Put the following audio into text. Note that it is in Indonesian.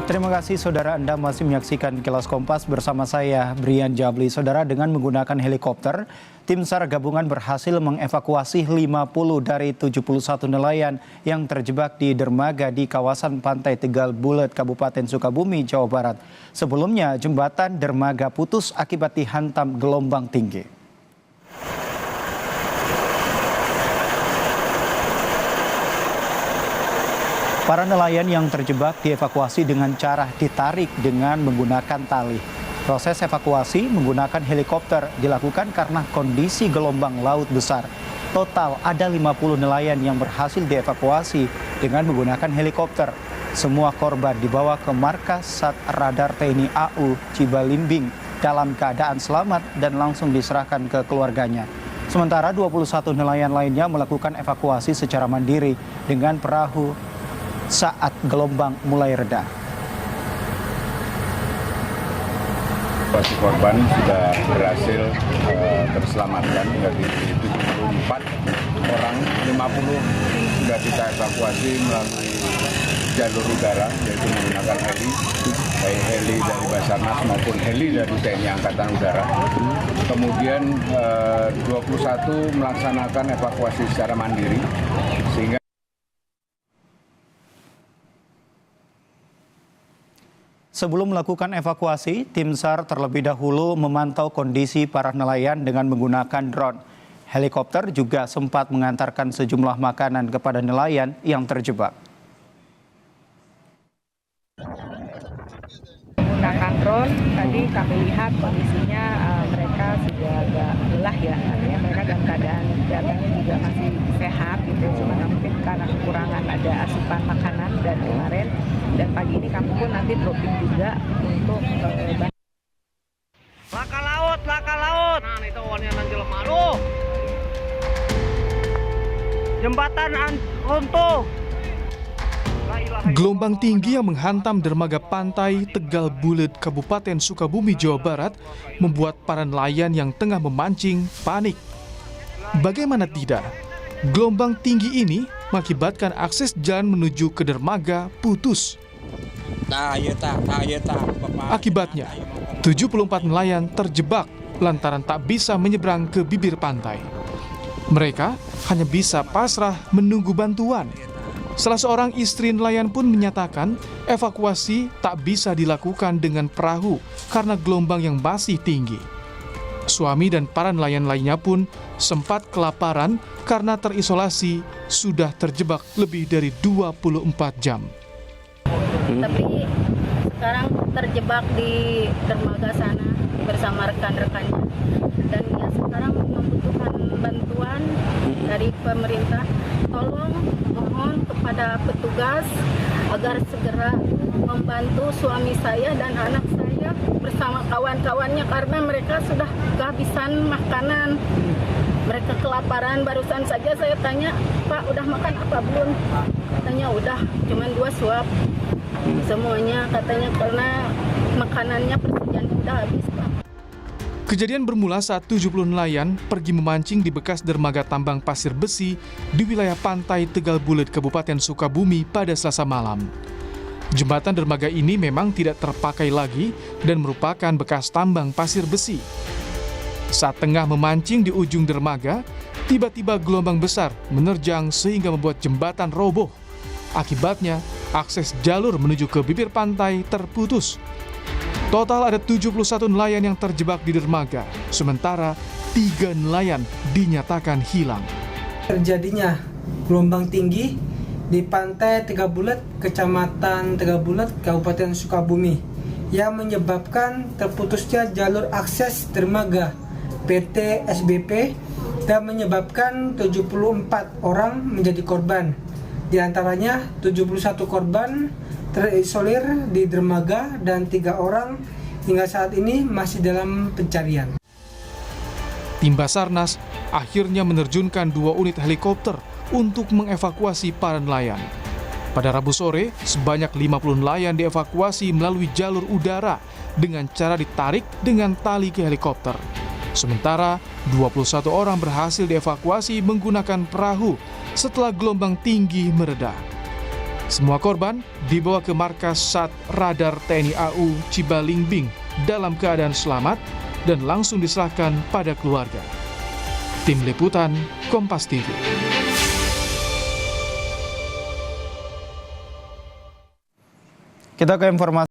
Terima kasih saudara, Anda masih menyaksikan Kilas Kompas bersama saya Brian Jabli. Saudara, dengan menggunakan helikopter, tim SAR gabungan berhasil mengevakuasi 50 dari 71 nelayan yang terjebak di dermaga di kawasan Pantai Tegal Bulet, Kabupaten Sukabumi, Jawa Barat. Sebelumnya, jembatan dermaga putus akibat dihantam gelombang tinggi. Para nelayan yang terjebak dievakuasi dengan cara ditarik dengan menggunakan tali. Proses evakuasi menggunakan helikopter dilakukan karena kondisi gelombang laut besar. Total ada 50 nelayan yang berhasil dievakuasi dengan menggunakan helikopter. Semua korban dibawa ke markas Sat Radar TNI AU Cibalimbing dalam keadaan selamat dan langsung diserahkan ke keluarganya. Sementara 21 nelayan lainnya melakukan evakuasi secara mandiri dengan perahu saat gelombang mulai reda. Evakuasi korban sudah berhasil terselamatkan dari 74 orang, 50 sudah kita evakuasi melalui jalur udara, yaitu menggunakan heli, baik heli dari Basarnas maupun heli dari TNI Angkatan Udara. Kemudian 21 melaksanakan evakuasi secara mandiri, sehingga sebelum melakukan evakuasi, tim SAR terlebih dahulu memantau kondisi para nelayan dengan menggunakan drone. Helikopter juga sempat mengantarkan sejumlah makanan kepada nelayan yang terjebak. Menggunakan drone, tadi kami lihat kondisinya mereka sudah agak lelah ya, artinya mereka dalam keadaan kesehatannya juga masih sehat gitu, cuma mungkin karena kekurangan ada asupan makanan dari kemarin, dan pagi ini kami pun nanti dropping juga untuk laka laut. Nah, itu warnanya nanjel malu. Jembatan runtuh. Gelombang tinggi yang menghantam dermaga pantai Tegal Bulet, Kabupaten Sukabumi, Jawa Barat, membuat para nelayan yang tengah memancing panik. Bagaimana tidak? Gelombang tinggi ini mengakibatkan akses jalan menuju ke dermaga putus. Akibatnya, 74 nelayan terjebak lantaran tak bisa menyeberang ke bibir pantai. Mereka hanya bisa pasrah menunggu bantuan. Salah seorang istri nelayan pun menyatakan evakuasi tak bisa dilakukan dengan perahu karena gelombang yang masih tinggi. Suami dan para nelayan lainnya pun sempat kelaparan karena terisolasi sudah terjebak lebih dari 24 jam. Tapi sekarang terjebak di dermaga sana bersama rekan-rekannya, dan ya sekarang membutuhkan bantuan dari pemerintah. Tolong mohon kepada petugas agar segera membantu suami saya dan anak saya bersama kawan-kawannya karena mereka sudah kehabisan makanan. Mereka kelaparan. Barusan saja saya tanya, "Pak, udah makan apa belum?" Katanya udah, cuman 2 suap. Semuanya katanya karena makanannya persediaan udah habis, Pak. Kejadian bermula saat 70 nelayan pergi memancing di bekas dermaga tambang pasir besi di wilayah pantai Tegal Bulet, Kabupaten Sukabumi pada Selasa malam. Jembatan dermaga ini memang tidak terpakai lagi dan merupakan bekas tambang pasir besi. Saat tengah memancing di ujung dermaga, tiba-tiba gelombang besar menerjang sehingga membuat jembatan roboh. Akibatnya, akses jalur menuju ke bibir pantai terputus. Total ada 71 nelayan yang terjebak di dermaga, sementara 3 nelayan dinyatakan hilang. Terjadinya gelombang tinggi di pantai Tegal Bulet, Kecamatan Tegal Bulet, Kabupaten Sukabumi, yang menyebabkan terputusnya jalur akses dermaga PT SBP dan menyebabkan 74 orang menjadi korban. Di antaranya 71 korban terisolir di dermaga dan 3 orang hingga saat ini masih dalam pencarian. Tim Basarnas akhirnya menerjunkan 2 unit helikopter untuk mengevakuasi para nelayan. Pada Rabu sore, sebanyak 50 nelayan dievakuasi melalui jalur udara dengan cara ditarik dengan tali ke helikopter. Sementara 21 orang berhasil dievakuasi menggunakan perahu setelah gelombang tinggi mereda. Semua korban dibawa ke markas Sat Radar TNI AU Cibalingbing dalam keadaan selamat dan langsung diserahkan pada keluarga. Tim Liputan Kompas TV. Kita ke informasi